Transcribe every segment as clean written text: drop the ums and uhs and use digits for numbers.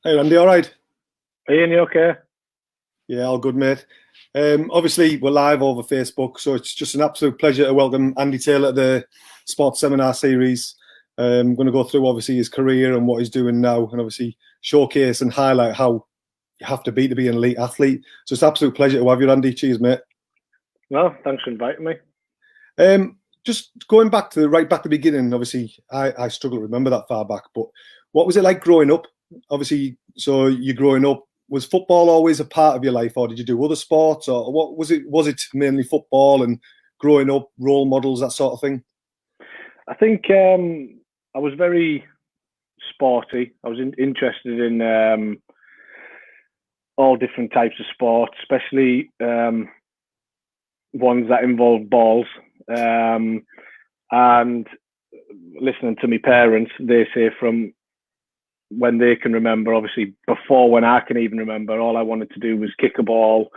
Hey Randy, all right? Ian, you okay? Yeah, all good, mate. Obviously, we're live over Facebook, so it's just an absolute pleasure to welcome Andy Taylor to the Sports Seminar Series. I'm going to go through, obviously, his career and what he's doing now, and obviously showcase and highlight how you have to be an elite athlete. So it's an absolute pleasure to have you, Andy. Cheers, mate. Well, thanks for inviting me. Just going back to the beginning, obviously, I struggle to remember that far back, but what was it like growing up? Obviously, so you're growing up, was football always a part of your life, or did you do other sports, or what was it? Was it mainly football and growing up, role models, that sort of thing? I think I was very sporty. I was interested in all different types of sports, especially ones that involve balls. And listening to my parents, they say from when they can remember, obviously before when I can even remember, all I wanted to do was kick a ball.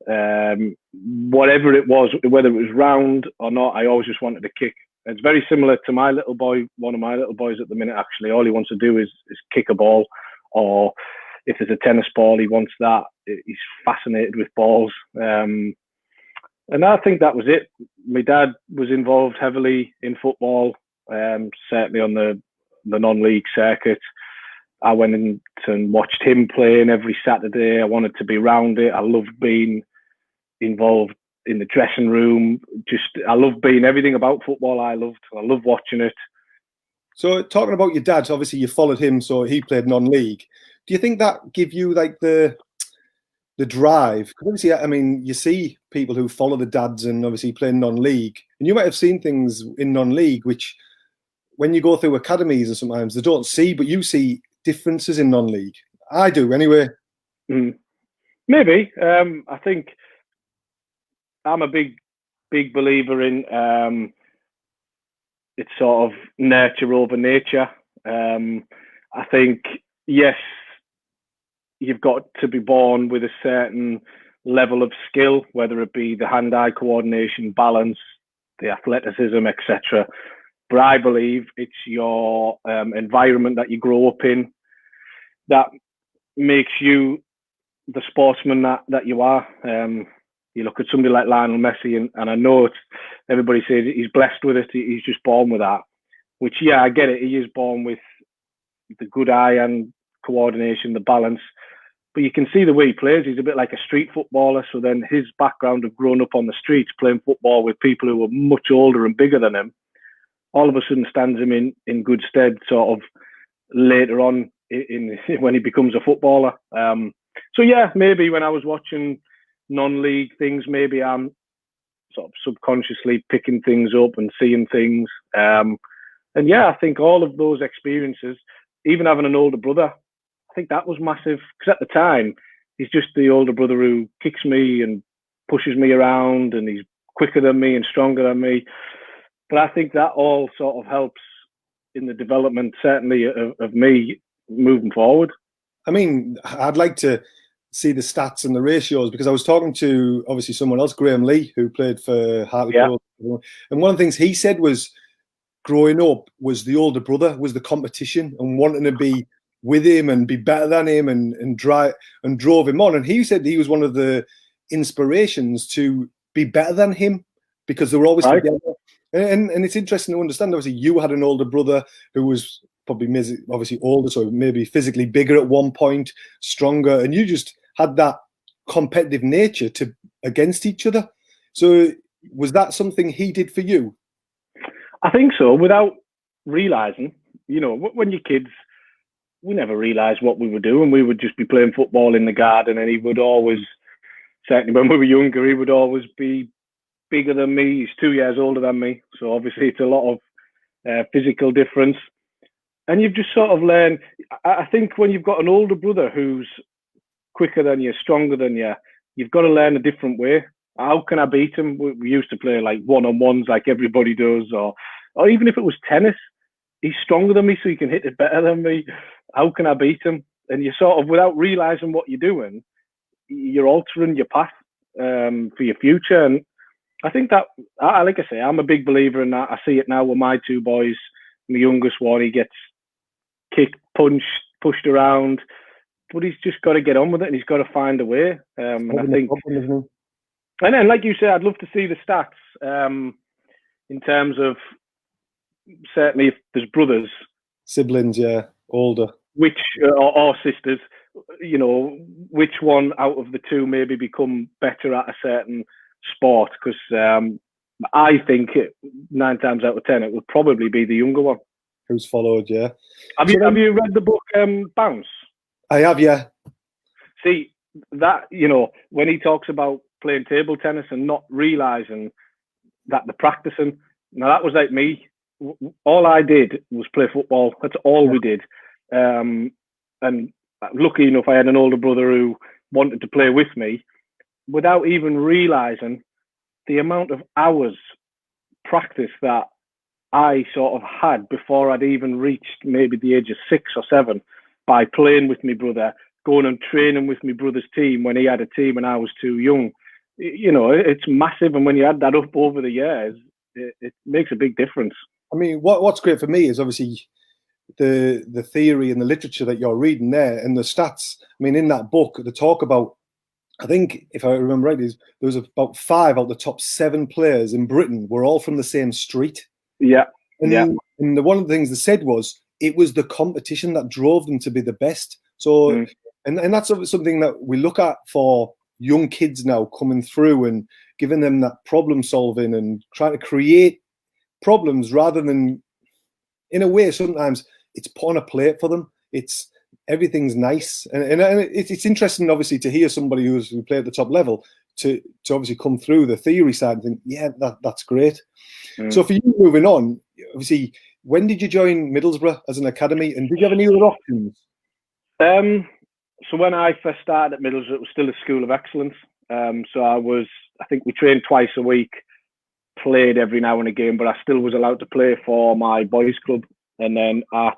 Whatever it was, whether it was round or not, I always just wanted to kick. It's very similar to my little boy, one of my little boys at the minute, actually. All he wants to do is kick a ball, or if there's a tennis ball, he wants that. He's fascinated with balls. And I think that was it. My dad was involved heavily in football, certainly on the non-league circuit. I went in and watched him playing every Saturday. I wanted to be around it. I loved being involved in the dressing room. I loved being everything about football. I loved watching it. So talking about your dad, obviously you followed him, so he played non-league. Do you think that give you like the drive? Because obviously, I mean, you see people who follow the dads and obviously play non-league, and you might have seen things in non-league which, when you go through academies, and sometimes they don't see, but you see differences in non-league. I do anyway. Maybe. I think I'm a big believer in it's sort of nurture over nature. I think, yes, you've got to be born with a certain level of skill, whether it be the hand-eye coordination, balance, the athleticism, etc. But I believe it's your environment that you grow up in that makes you the sportsman that you are. You look at somebody like Lionel Messi, and I know everybody says he's blessed with it. He's just born with that, which, yeah, I get it. He is born with the good eye and coordination, the balance. But you can see the way he plays. He's a bit like a street footballer. So then his background of growing up on the streets, playing football with people who were much older and bigger than him, all of a sudden stands him in good stead sort of later on when he becomes a footballer. So yeah, maybe when I was watching non-league things, maybe I'm sort of subconsciously picking things up and seeing things. And yeah, I think all of those experiences, even having an older brother, I think that was massive, because at the time, he's just the older brother who kicks me and pushes me around, and he's quicker than me and stronger than me. But I think that all sort of helps in the development, certainly, of me moving forward. I mean, I'd like to see the stats and the ratios, because I was talking to, obviously, someone else, Graham Lee, who played for Hartlepool. Yeah. And one of the things he said was, growing up, was the older brother was the competition and wanting to be with him and be better than him and drove him on. And he said he was one of the inspirations to be better than him, because they were always together. And it's interesting to understand, obviously, you had an older brother who was probably obviously older, so maybe physically bigger at one point, stronger, and you just had that competitive nature against each other. So was that something he did for you? I think so, without realising. You know, when you're kids, we never realised what we were doing. We would just be playing football in the garden, and he would always, certainly when we were younger, he would always be bigger than me. He's 2 years older than me, so obviously it's a lot of physical difference. And you've just sort of learned, I think when you've got an older brother who's quicker than you, stronger than you, you've got to learn a different way. How can I beat him? We used to play like one-on-ones like everybody does, or even if it was tennis, he's stronger than me, so he can hit it better than me. How can I beat him? And you sort of, without realising what you're doing, you're altering your path for your future. And I think that, like I say, I'm a big believer in that. I see it now with my two boys. My youngest one, he gets kicked, punched, pushed around. but he's just got to get on with it, and he's got to find a way. And I think, problem, isn't it? and then, like you said, I'd love to see the stats in terms of, certainly if there's brothers, siblings, yeah, older, which or sisters, you know, which one out of the two maybe become better at a certain sport? Because I think 9 times out of 10 it would probably be the younger one who's followed. Yeah. Have you read the book Bounce? I have, yeah. See that, you know, when he talks about playing table tennis and not realizing that they're practicing. Now that was like me. All I did was play football. That's all we did. And lucky enough, I had an older brother who wanted to play with me without even realizing the amount of hours practice that I sort of had before I'd even reached maybe the age of 6 or 7 by playing with my brother, going and training with my brother's team when he had a team and I was too young. You know, it's massive. And when you add that up over the years, it makes a big difference. I mean, what's great for me is obviously the theory and the literature that you're reading there and the stats. I mean, in that book, they talk about, I think, if I remember right, there was about 5 out of the top 7 players in Britain were all from the same street. Yeah. And one of the things they said was it was the competition that drove them to be the best. So, and that's something that we look at for young kids now coming through and giving them that problem solving and trying to create problems rather than, in a way, sometimes it's put on a plate for them. It's everything's nice, and it's interesting, obviously, to hear somebody who played at the top level to obviously come through the theory side and think, yeah, that's great. So for you, moving on, obviously, when did you join Middlesbrough as an academy, and did you have any other options? So when I first started at Middlesbrough, it was still a school of excellence. So I think we trained twice a week, played every now and again, but I still was allowed to play for my boys' club. And then I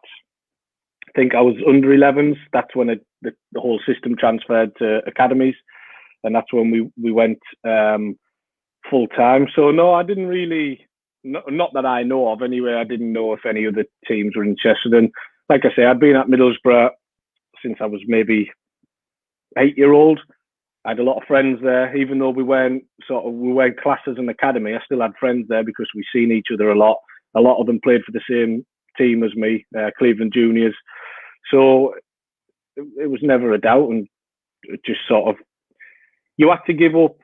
think I was under 11s. That's when the whole system transferred to academies, and that's when we went full time. So no, I didn't really, not that I know of anyway. I didn't know if any other teams were interested. And like I say, I'd been at Middlesbrough since I was maybe 8-year-old. I had a lot of friends there, even though we weren't classed as an academy. I still had friends there because we've seen each other a lot. A lot of them played for the same team as me, Cleveland Juniors. So it was never a doubt, and it just sort of, you had to give up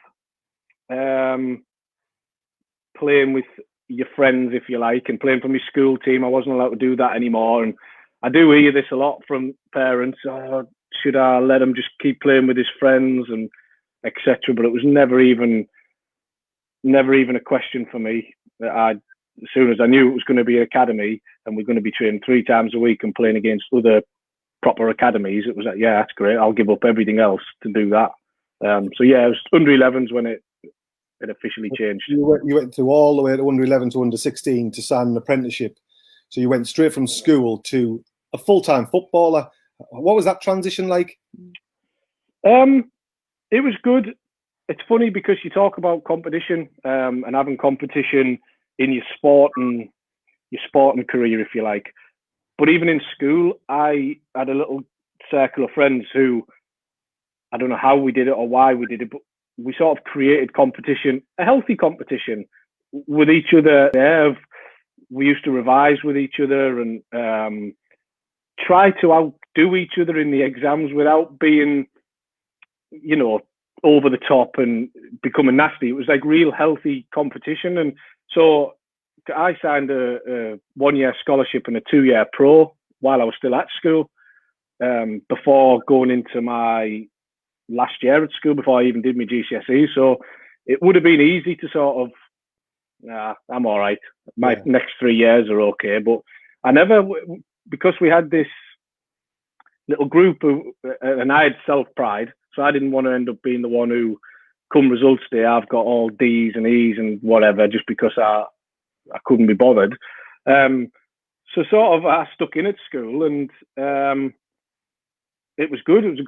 playing with your friends, if you like, and playing for my school team. I wasn't allowed to do that anymore. And I do hear this a lot from parents. Oh, should I let him just keep playing with his friends and etc.? But it was never even a question for me. As soon as I knew it was going to be an academy and we're going to be training 3 times a week and playing against other proper academies, it was like, yeah, that's great. I'll give up everything else to do that. So yeah, it was under 11s when it officially changed. You went to all the way to under 11 to under 16 to sign an apprenticeship. So you went straight from school to a full-time footballer. What was that transition like? It was good. It's funny because you talk about competition and having competition in your sporting career, if you like. But even in school, I had a little circle of friends who, I don't know how we did it or why we did it, but we sort of created competition, a healthy competition with each other. We used to revise with each other and try to outdo each other in the exams without being, you know, over the top and becoming nasty. It was like real healthy competition. And so I signed a 1-year scholarship and a 2-year pro while I was still at school, before going into my last year at school, before I even did my GCSE. So it would have been easy to sort of, I'm all right. My next 3 years are okay. But I never, because we had this little group and I had self-pride, so I didn't want to end up being the one who, come results day, I've got all D's and E's and whatever, just because I couldn't be bothered. So sort of I stuck in at school, and it was good. It's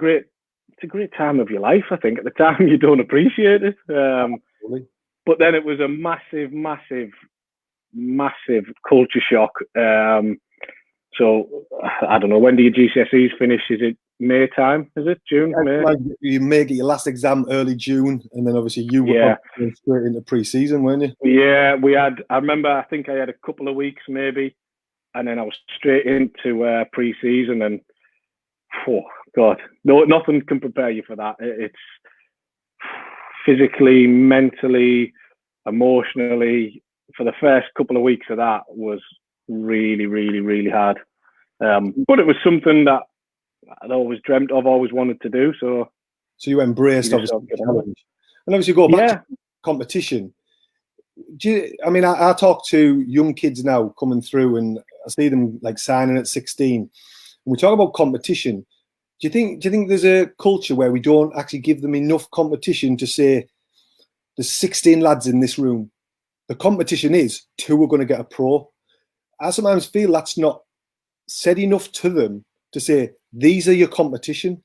a great time of your life. I think at the time you don't appreciate it. But then it was a massive, massive, massive culture shock. So I don't know, when do your GCSEs finish? Is it May time, is it? June, May? Like you may get your last exam early June, and then obviously you were going straight into pre-season, weren't you? Yeah, we had. I remember. I think I had a couple of weeks maybe, and then I was straight into pre-season, and oh God, no, nothing can prepare you for that. It's physically, mentally, emotionally. For the first couple of weeks of that was really, really, really hard. But it was something that I'd always dreamt of, always wanted to do. So you embraced obviously the challenge, and obviously go back to competition. I talk to young kids now coming through, and I see them like signing at 16. And we talk about competition. Do you think there's a culture where we don't actually give them enough competition to say there's 16 lads in this room? The competition is 2 are going to get a pro. I sometimes feel that's not said enough to them to say these are your competition.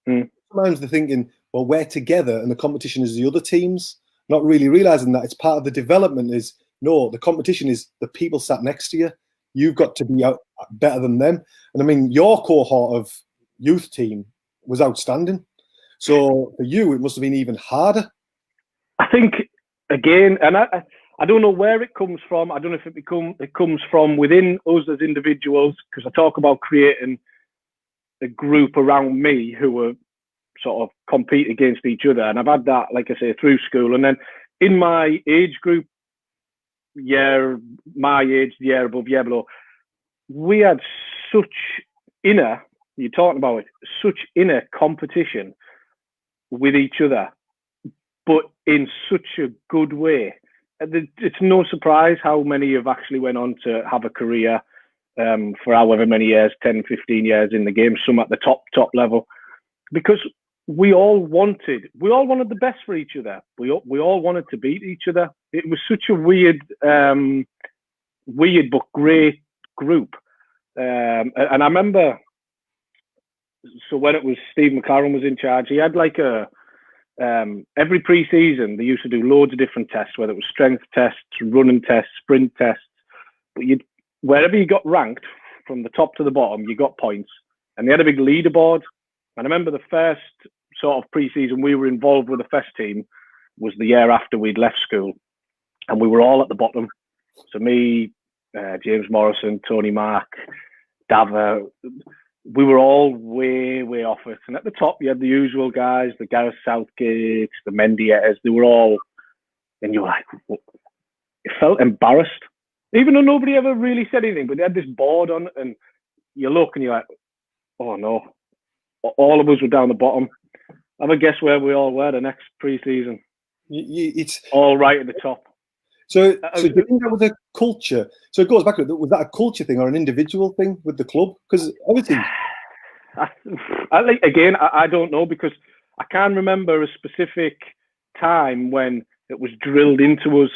Sometimes they're thinking, well, we're together and the competition is the other teams, not really realizing that it's part of the development. Is no, the competition is the people sat next to you. You've got to be out better than them. And I mean, your cohort of youth team was outstanding. So for you, it must have been even harder. I think again, and I don't know where it comes from. I don't know if it comes from within us as individuals, because I talk about creating a group around me who were sort of compete against each other. And I've had that, like I say, through school. And then in my age group, my age, the year above, year below, we had such inner, you're talking about it, such inner competition with each other, but in such a good way. It's no surprise how many have actually went on to have a career for however many years, 10, 15 years in the game, some at the top level, because we all wanted the best for each other. We all wanted to beat each other. It was such a weird but great group. And I remember, so when it was Steve McLaren was in charge, he had like every pre-season they used to do loads of different tests, whether it was strength tests, running tests, sprint tests. But wherever you got ranked from the top to the bottom, you got points. And they had a big leaderboard. And I remember the first sort of pre-season we were involved with the first team was the year after we'd left school, and we were all at the bottom. So me, James Morrison, Tony Mark, Dava, we were all way off it. And at the top, you had the usual guys, the Gareth Southgates, the Mendietas. They were all, and you were like, it felt embarrassed, even though nobody ever really said anything. But they had this board on, and you look and you're like, oh no, all of us were down the bottom. Have a guess where we all were the next pre-season? It's all right at the top. So do you think that was a culture? So it goes back to, was that a culture thing or an individual thing with the club? Because obviously, I don't know, because I can't remember a specific time when it was drilled into us.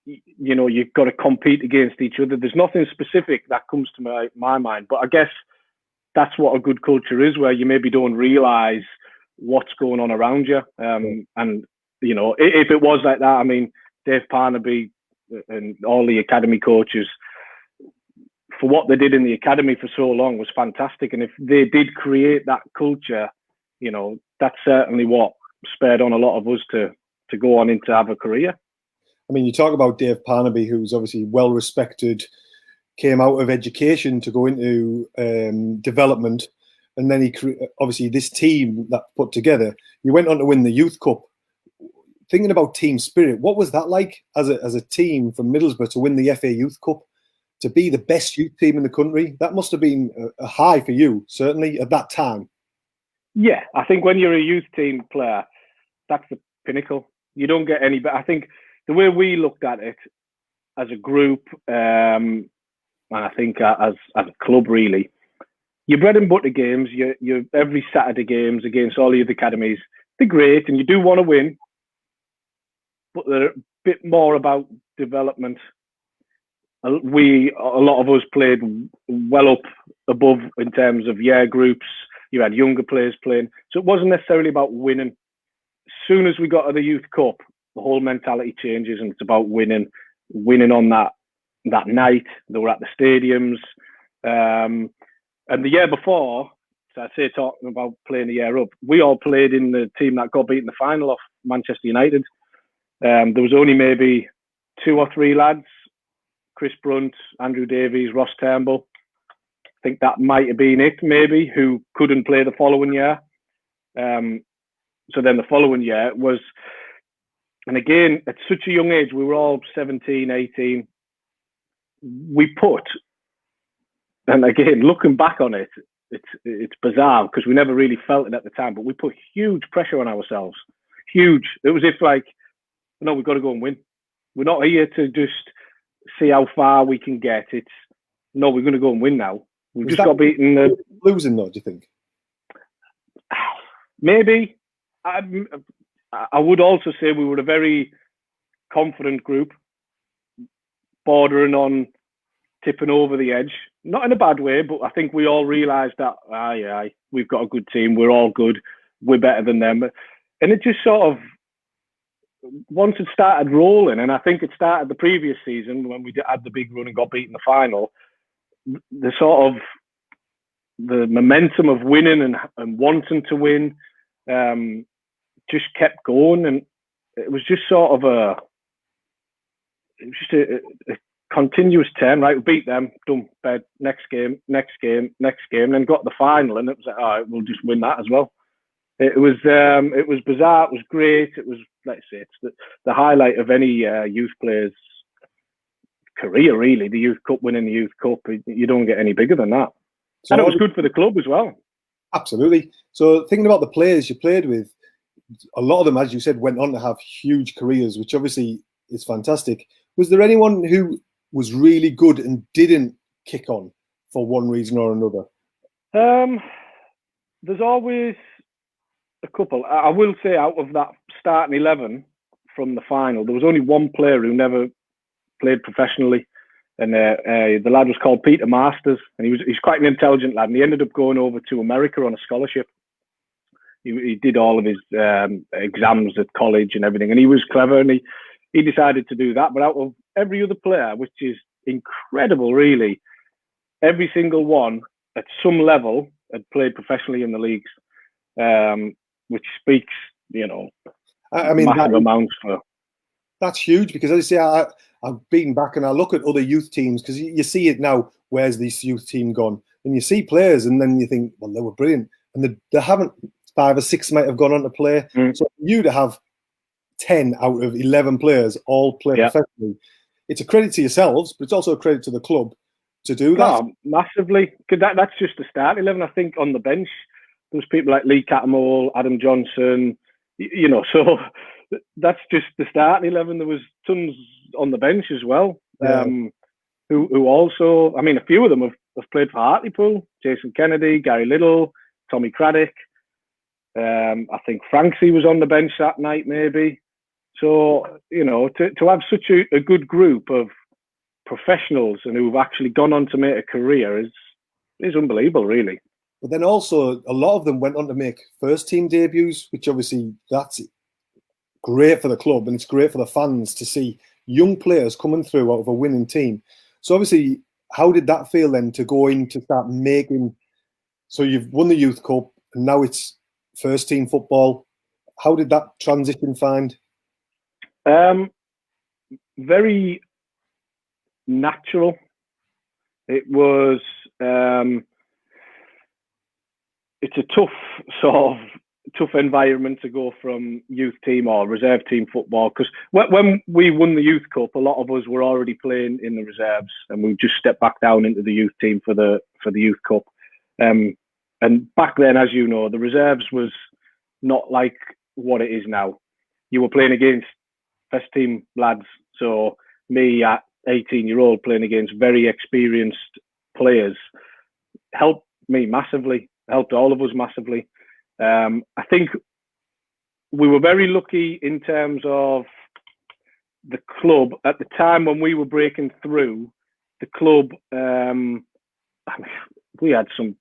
You know, you've got to compete against each other. There's nothing specific that comes to my mind, but I guess that's what a good culture is, where you maybe don't realise what's going on around you. And you know, if it was like that, I mean, Dave Parnaby and all the academy coaches, for what they did in the academy for so long, was fantastic. And if they did create that culture, you know, that's certainly what spurred on a lot of us to go on into have a career. I mean, you talk about Dave Parnaby, who's obviously well respected, came out of education to go into development, and then he obviously this team that put together, you went on to win the Youth Cup. Thinking about team spirit, what was that like as a team from Middlesbrough to win the FA Youth Cup, to be the best youth team in the country? That must have been a high for you, certainly at that time. Yeah, I think when you're a youth team player, that's the pinnacle. You don't get any better. I think the way we looked at it as a group, and I think as a club, really, your bread and butter games, your every Saturday games against all the other academies, they're great, and you do want to win, but they're a bit more about development. A lot of us played well up above in terms of year groups. You had younger players playing, so it wasn't necessarily about winning. As soon as we got to the Youth Cup, the whole mentality changes, and it's about winning on that night. They were at the stadiums, and the year before, So I'd say, talking about playing a year up, we all played in the team that got beat in the final off Manchester United. There was only maybe 2 or 3 lads, Chris Brunt, Andrew Davies, Ross Turnbull. I think that might have been it, maybe, who couldn't play the following year. So then the following year was, and again, at such a young age, we were all 17, 18. We put, and again, looking back on it, it's bizarre because we never really felt it at the time, but we put huge pressure on ourselves. Huge. It was if like, no, we've got to go and win. We're not here to just see how far we can get. It's, no, we're going to go and win now. We've just got beaten. Losing though, do you think? Maybe. I would also say we were a very confident group, bordering on tipping over the edge. Not in a bad way, but I think we all realised that, we've got a good team. We're all good. We're better than them. And it just sort of, once it started rolling, and I think it started the previous season when we had the big run and got beat in the final, the sort of the momentum of winning and wanting to win just kept going. And it was just sort of a continuous turn, right? We beat them, done, bed, next game, and then got the final, and it was like, all right, we'll just win that as well. It was bizarre. It was great. It was, let's say, it's the highlight of any youth player's career, really. The Youth Cup, winning the Youth Cup, you don't get any bigger than that. So, and it was good for the club as well. Absolutely. So thinking about the players you played with, a lot of them, as you said, went on to have huge careers, which obviously is fantastic. Was there anyone who was really good and didn't kick on for one reason or another? There's always a couple. I will say, out of that starting 11 from the final, there was only one player who never played professionally, and the lad was called Peter Masters, and he's quite an intelligent lad, and he ended up going over to America on a scholarship. He did all of his exams at college and everything, and he was clever, and he decided to do that. But out of every other player, which is incredible, really, every single one at some level had played professionally in the leagues, which speaks, I mean, massive amounts for. That's huge, because as I say, I've been back and I look at other youth teams, because you see it now. Where's this youth team gone? And you see players, and then you think, well, they were brilliant, and they haven't. 5 or 6 might have gone on to play. So you to have 10 out of 11 players all play professionally, it's a credit to yourselves, but it's also a credit to the club to do that. Oh, massively. Because that's just the start 11. I think on the bench, there was people like Lee Cattermole, Adam Johnson, so that's just the start 11. There was tons on the bench as well, who also, I mean, a few of them have played for Hartlepool, Jason Kennedy, Gary Little, Tommy Craddock. I think Franksy was on the bench that night, maybe. So, to have such a good group of professionals and who've actually gone on to make a career is unbelievable, really. But then also, a lot of them went on to make first team debuts, which obviously that's great for the club, and it's great for the fans to see young players coming through out of a winning team. So obviously, how did that feel then to go in to start making? So you've won the Youth Cup, and now it's first team football. How did that transition find? Very natural. It was. It's a tough environment to go from youth team or reserve team football, because when we won the Youth Cup, a lot of us were already playing in the reserves, and we just stepped back down into the youth team for the Youth Cup. And back then, as you know, the reserves was not like what it is now. You were playing against first team lads. So me at 18-year-old playing against very experienced players helped me massively, helped all of us massively. I think we were very lucky in terms of the club. At the time when we were breaking through, the club, we had some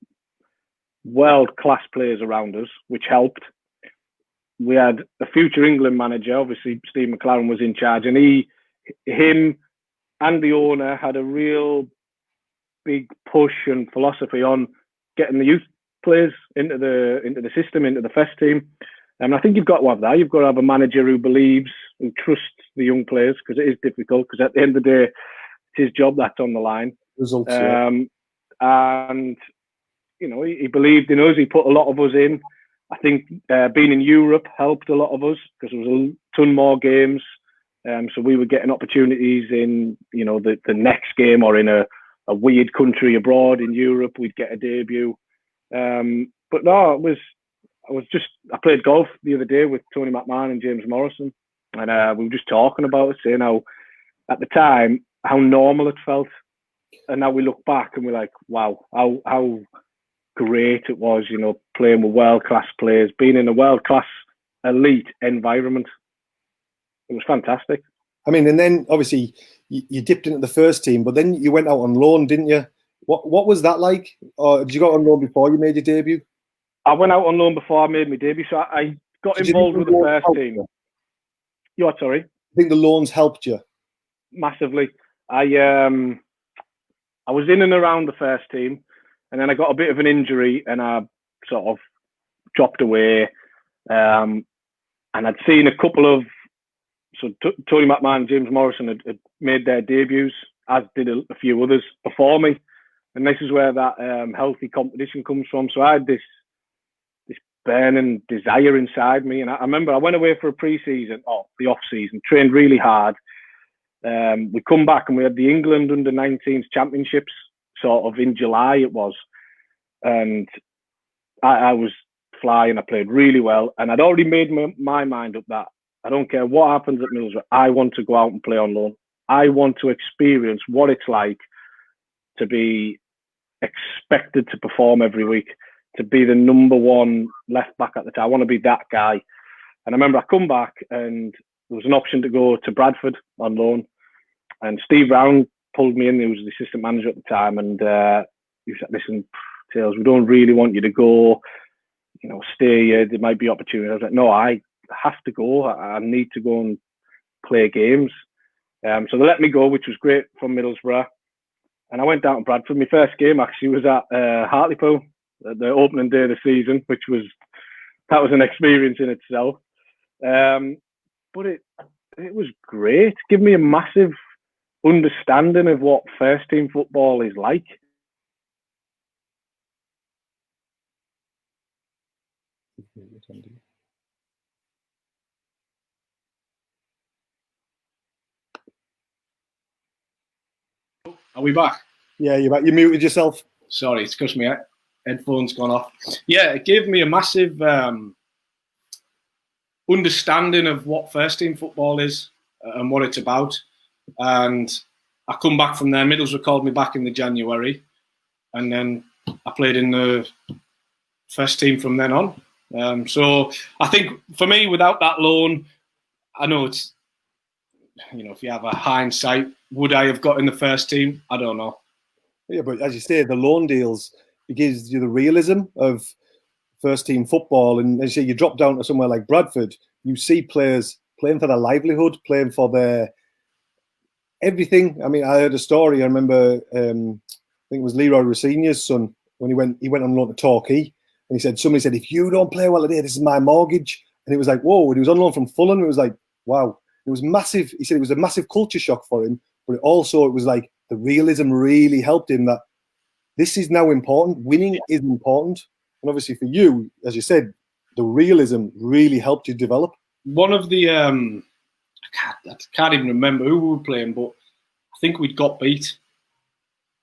world-class players around us, which helped. We had a future England manager, obviously Steve McLaren was in charge, and him and the owner had a real big push and philosophy on getting the youth players into the system, into the first team. And I think you've got to have that. You've got to have a manager who believes and trusts the young players, because it is difficult. Because at the end of the day, it's his job that's on the line. Results, and you know, he believed in us. He put a lot of us in. I think being in Europe helped a lot of us, because there was a ton more games. So we were getting opportunities in, you know, the next game, or in a weird country abroad in Europe, we'd get a debut. But no, I played golf the other day with Tony McMahon and James Morrison, and we were just talking about it, saying how at the time how normal it felt, and now we look back and we're like, wow, how great it was, you know, playing with world-class players, being in a world-class elite environment. It was fantastic. I mean, and then obviously you dipped into the first team, but then you went out on loan, didn't you? What was that like? Or did you go on loan before you made your debut? I went out on loan before I made my debut, so I got involved with the first team. You're sorry? I think the loans helped you massively. I was in and around the first team, and then I got a bit of an injury, and I sort of dropped away. And I'd seen a couple of Tony McMahon and James Morrison had made their debuts, as did a few others before me, and this is where that healthy competition comes from. So I had this burning desire inside me, and I remember I went away for a pre-season, the off-season, trained really hard. We come back and we had the England under-19s championships sort of in July it was, and I was flying. I played really well, and I'd already made my mind up that I don't care what happens at Middlesbrough, I want to go out and play on loan. I want to experience what it's like to be expected to perform every week, to be the number one left back at the time. I want to be that guy. And I remember I come back and there was an option to go to Bradford on loan, and Steve Brown pulled me in. He was the assistant manager at the time, and he said, "Listen, Tails, we don't really want you to go. You know, stay here. There might be opportunity." I was like, "No, I have to go. I need to go and play games." So they let me go, which was great from Middlesbrough. And I went down to Bradford. My first game actually was at Hartlepool, the opening day of the season, which was an experience in itself. But it was great. Give me a massive understanding of what first team football is like. Are we back? Yeah, you're back. You muted yourself. Sorry, it's because my headphones gone off. Yeah, it gave me a massive understanding of what first team football is and what it's about. And I come back from there. Middlesbrough called me back in the January, and then I played in the first team from then on. So I think for me, without that loan, I know it's, you know, if you have a hindsight, would I have got in the first team? I don't know. Yeah, but as you say, the loan deals, it gives you the realism of first team football. And as you say, you drop down to somewhere like Bradford, you see players playing for their livelihood, playing for their everything. I mean, I heard a story. I remember, I think it was Leroy Rossinia's son, when he went on loan to Torquay, and he said, somebody said, "If you don't play well today, this is my mortgage." And it was like, whoa. And he was on loan from Fulham. It was like, wow. It was massive. He said it was a massive culture shock for him, but it was like the realism really helped him that this is now important. Winning is important. And obviously for you, as you said, the realism really helped you develop. One of the, I can't even remember who we were playing, but I think we'd got beat.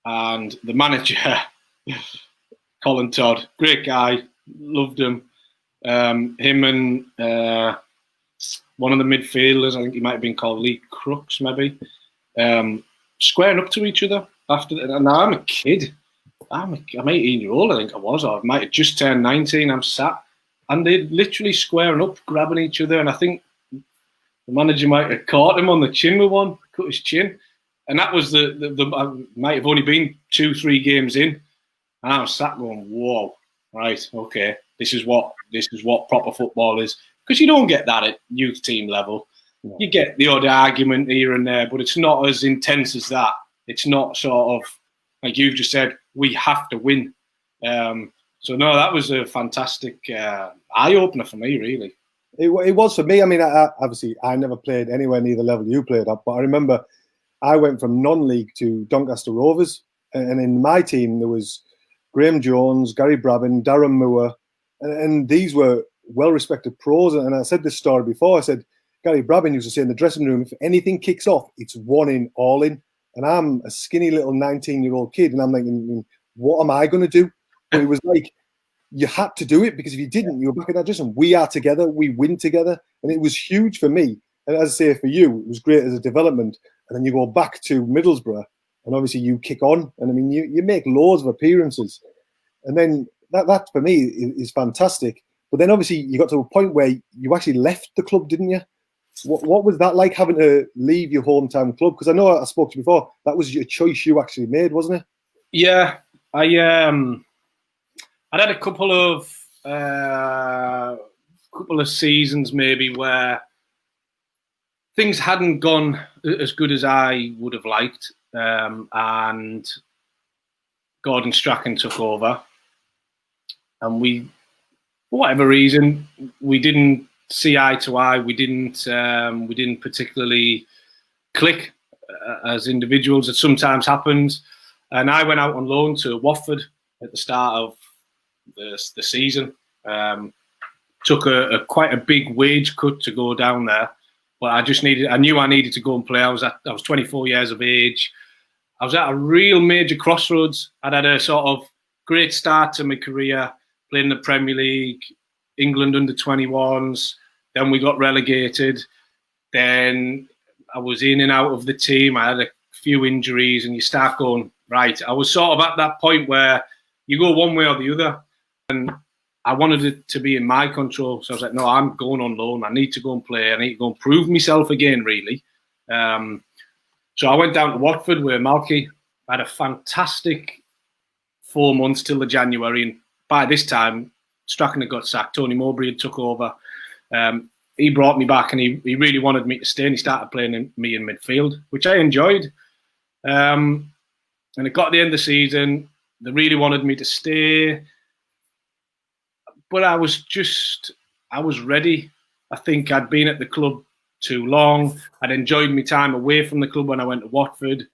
And the manager, Colin Todd, great guy, loved him. Him and one of the midfielders, I think he might have been called Lee Crooks, maybe, squaring up to each other after. And I'm a kid. I'm 18-year-old, I think I was, or I might have just turned 19. I'm sat, and they're literally squaring up, grabbing each other. And I think the manager might have caught him on the chin with one, cut his chin. And that was I might have only been 2-3 games in, and I was sat going, "Whoa, right, okay, this is what proper football is." Because you don't get that at youth team level. No. You get the odd argument here and there, but it's not as intense as that. It's not sort of like you've just said, we have to win. So no, that was a fantastic eye opener for me, really. It was for me. I mean, obviously, I never played anywhere near the level you played at, but I remember I went from non-league to Doncaster Rovers, and in my team there was Graham Jones, Gary Brabin, Darren Moore, and these were well-respected pros. And I said this story before. I said Gary Brabin used to say in the dressing room, if anything kicks off, it's one in, all in. And I'm a skinny little 19-year-old kid, and I'm thinking, what am I going to do? But it was like, you had to do it, because if you didn't, you were back in that dressing room. We are together, we win together. And it was huge for me. And as I say, for you, it was great as a development. And then you go back to Middlesbrough, and obviously you kick on. And I mean, you make loads of appearances. And then that for me is fantastic. But then obviously you got to a point where you actually left the club, didn't you? What was that like, having to leave your hometown club? Because I know I spoke to you before, that was your choice you actually made, wasn't it? Yeah, I'd had a couple of seasons maybe where things hadn't gone as good as I would have liked, and Gordon Strachan took over, and we, for whatever reason, we didn't see eye to eye. We didn't particularly click as individuals. It sometimes happens, and I went out on loan to Watford at the start of the season. Took a quite a big wage cut to go down there, but I knew I needed to go and play. I was 24 years of age. I was at a real major crossroads. I'd had a sort of great start to my career, playing in the Premier League, England under-21s. Then we got relegated. Then I was in and out of the team. I had a few injuries, and you start going, right. I was sort of at that point where you go one way or the other, and I wanted it to be in my control. So I was like, no, I'm going on loan. I need to go and play. I need to go and prove myself again, really. So I went down to Watford with Malky. I had a fantastic 4 months till the January. And by this time, Strachan had got sacked. Tony Mowbray had took over. He brought me back, and he really wanted me to stay. And he started playing me in midfield, which I enjoyed. And it got to the end of the season. They really wanted me to stay. But I was ready. I think I'd been at the club too long. I'd enjoyed my time away from the club when I went to Watford.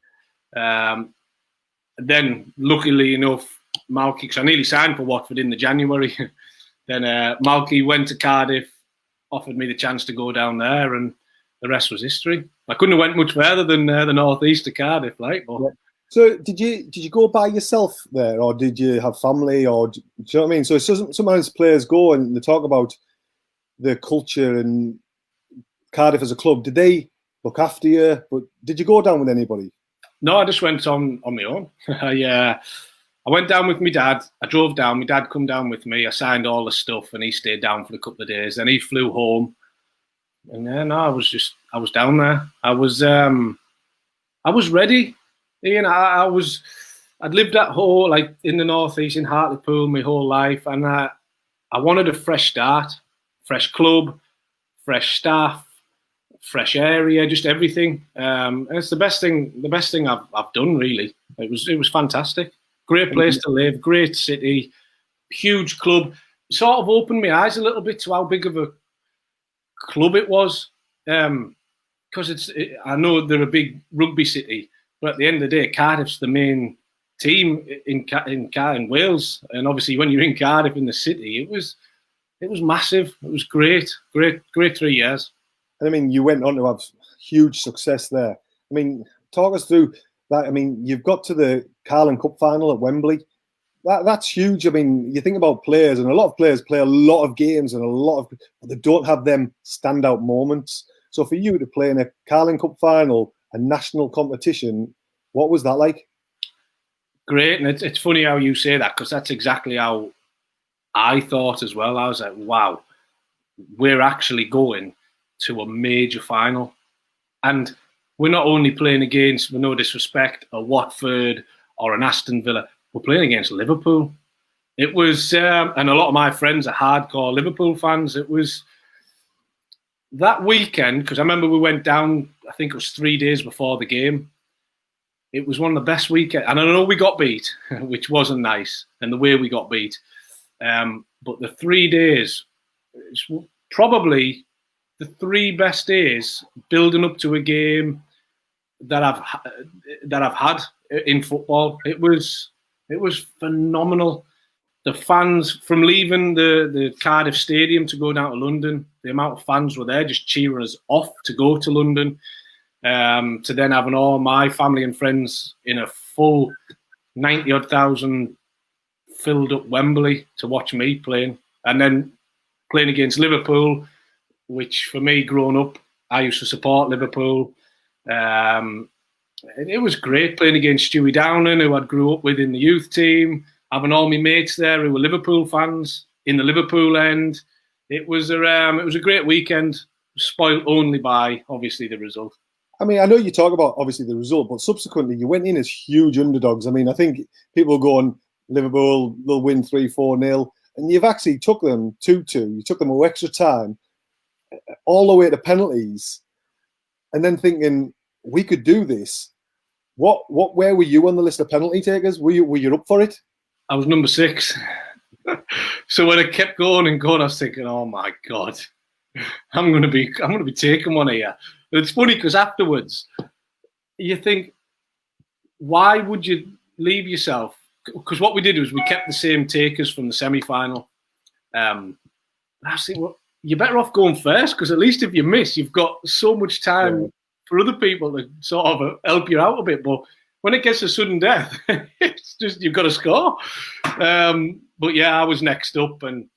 Then, luckily enough, Malky, because I nearly signed for Watford in the January. Then Malky went to Cardiff, offered me the chance to go down there, and the rest was history. I couldn't have went much further than the northeast of Cardiff, like. But. Yeah. So did you go by yourself there, or did you have family, or do you know what I mean? So sometimes players go and they talk about the culture and Cardiff as a club. Did they look after you? But did you go down with anybody? No, I just went on my own. I went down with my dad. I drove down. My dad come down with me. I signed all the stuff, and he stayed down for a couple of days. Then he flew home, and then I was down there. I was ready. Ian, I'd lived at home, like in the northeast in Hartlepool, my whole life, and I wanted a fresh start, fresh club, fresh staff, fresh area, just everything. And it's the best thing I've done, really. It was fantastic. Great place to live, great city, huge club. Sort of opened my eyes a little bit to how big of a club it was, because I know they're a big rugby city. But at the end of the day, Cardiff's the main team in Wales, and obviously when you're in Cardiff in the city, it was massive. It was great 3 years. And I mean, you went on to have huge success there. I mean, talk us through that. I mean, you've got to the Carling Cup final at Wembley. That's huge. I mean, you think about players, and a lot of players play a lot of games, but they don't have them standout moments. So for you to play in a Carling Cup final, a national competition, what was that like? Great, and it's funny how you say that, because that's exactly how I thought as well. I was like, wow, we're actually going to a major final, and we're not only playing against, with no disrespect, a Watford or an Aston Villa, we're playing against Liverpool. It was, and a lot of my friends are hardcore Liverpool fans. It was that weekend, because I remember we went down, I think it was 3 days before the game. It was one of the best weekends. And I know we got beat, which wasn't nice, and the way we got beat. But the 3 days, it's probably the 3 best days building up to a game that I've had in football. It was phenomenal. The fans, from leaving the Cardiff stadium to go down to London, the amount of fans were there just cheering us off to go to London, to then having all my family and friends in a full 90-odd thousand filled up Wembley to watch me playing, and then playing against Liverpool, which for me, growing up, I used to support Liverpool. It was great playing against Stewie Downing, who I grew up with in the youth team, having all my mates there who were Liverpool fans in the Liverpool end. It was a great weekend, spoiled only by, obviously, the result. I mean, I know you talk about, obviously, the result, but subsequently you went in as huge underdogs. I mean, I think people go on Liverpool, they'll win 3-4-0, and you've actually took them 2-2. You took them a extra time, all the way to penalties, and then thinking, we could do this. Where were you on the list of penalty takers? Were you up for it? I was number 6. So when it kept going and going, I was thinking, oh my God, I'm gonna be taking one here. It's funny because afterwards you think, why would you leave yourself? Because what we did was we kept the same takers from the semi-final. I was thinking, well, you're better off going first, because at least if you miss, you've got so much time for other people to sort of help you out a bit. But when it gets to sudden death, it's just, you've got to score. But yeah, I was next up, and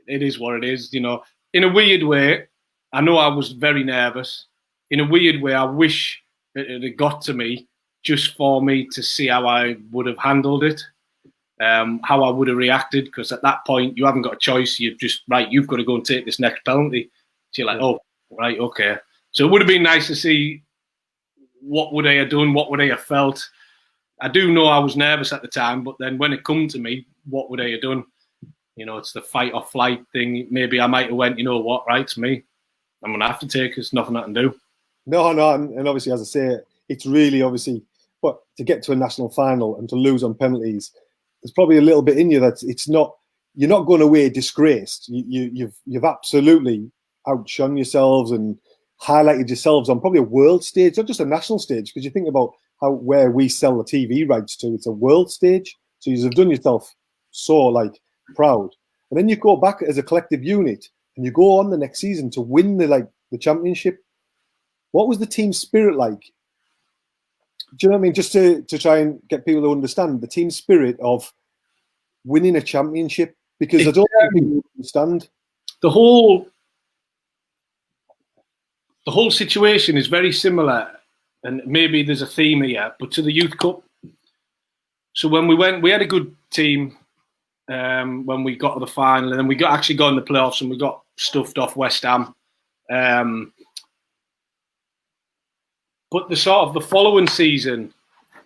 it is what it is. You know, in a weird way, I know I was very nervous. In a weird way, I wish it had got to me just for me to see how I would have handled it, how I would have reacted. Because at that point, you haven't got a choice. You've just, right, you've got to go and take this next penalty. So you're like, oh, right, okay. So it would have been nice to see what would I have done, what would I have felt. I do know I was nervous at the time, but then when it come to me, what would I have done? You know, it's the fight or flight thing. Maybe I might have went, you know what, right, it's me. I'm going to have to take it. There's nothing I can do. No, and obviously, as I say, it's really obviously, but to get to a national final and to lose on penalties, there's probably a little bit in you that it's not, you're not going away disgraced. You've absolutely outshone yourselves and highlighted yourselves on probably a world stage, not just a national stage, because you think about where we sell the TV rights to, it's a world stage. So you've done yourself so proud. And then you go back as a collective unit and you go on the next season to win the championship. What was the team spirit like? Do you know what I mean? Just to try and get people to understand the team spirit of winning a championship, because I don't think people understand. The whole situation is very similar, and maybe there's a theme here, but to the Youth Cup. So when we went, we had a good team when we got to the final, and then we actually got in the playoffs, and we got stuffed off West Ham. But the following season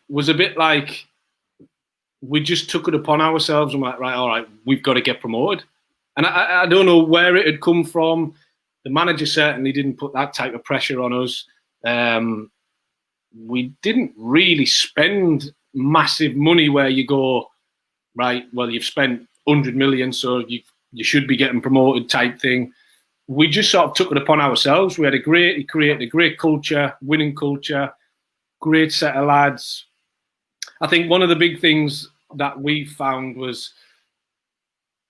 was a bit like we just took it upon ourselves and like, right, all right, we've got to get promoted. And I don't know where it had come from. The manager certainly didn't put that type of pressure on us. We didn't really spend massive money where you go, right, well, you've spent 100 million, so you should be getting promoted type thing. We just sort of took it upon ourselves. We created a great culture, winning culture, great set of lads. I think one of the big things that we found was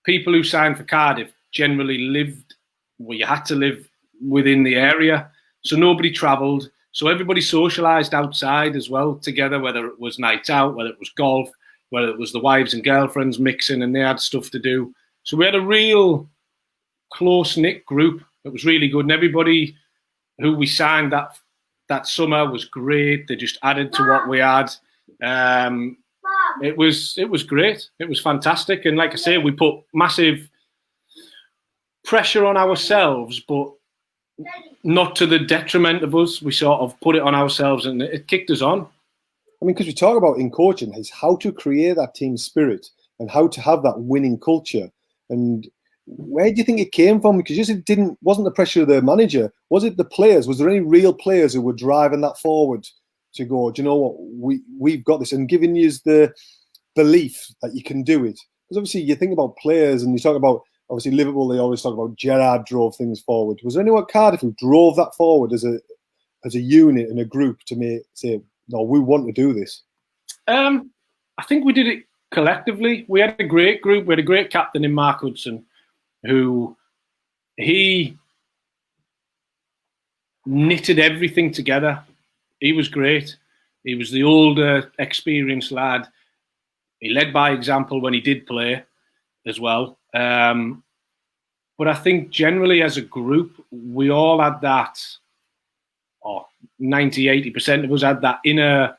people who signed for Cardiff generally lived, well, you had to live within the area. So nobody travelled. So everybody socialised outside as well together, whether it was night out, whether it was golf, whether it was the wives and girlfriends mixing and they had stuff to do. So we had a real close-knit group. It was really good. And everybody who we signed that summer was great. They just added to what we had. It was great. It was fantastic. And like I say, we put massive pressure on ourselves, but not to the detriment of us. We sort of put it on ourselves and it kicked us on. I mean, because we talk about in coaching is how to create that team spirit and how to have that winning culture. And where do you think it came from? Because you said it wasn't the pressure of the manager. Was it the players? Was there any real players who were driving that forward to go, do you know what, we've got this, and giving you the belief that you can do it? Because obviously you think about players and you talk about, obviously Liverpool, they always talk about Gerrard drove things forward. Was there anyone at Cardiff who drove that forward as a unit and a group to say, no, we want to do this? I think we did it collectively. We had a great group. We had a great captain in Mark Hudson, who he knitted everything together. He was great. He was the older, experienced lad. He led by example when he did play as well. But I think generally as a group, we all had that, 90, 80% of us had that inner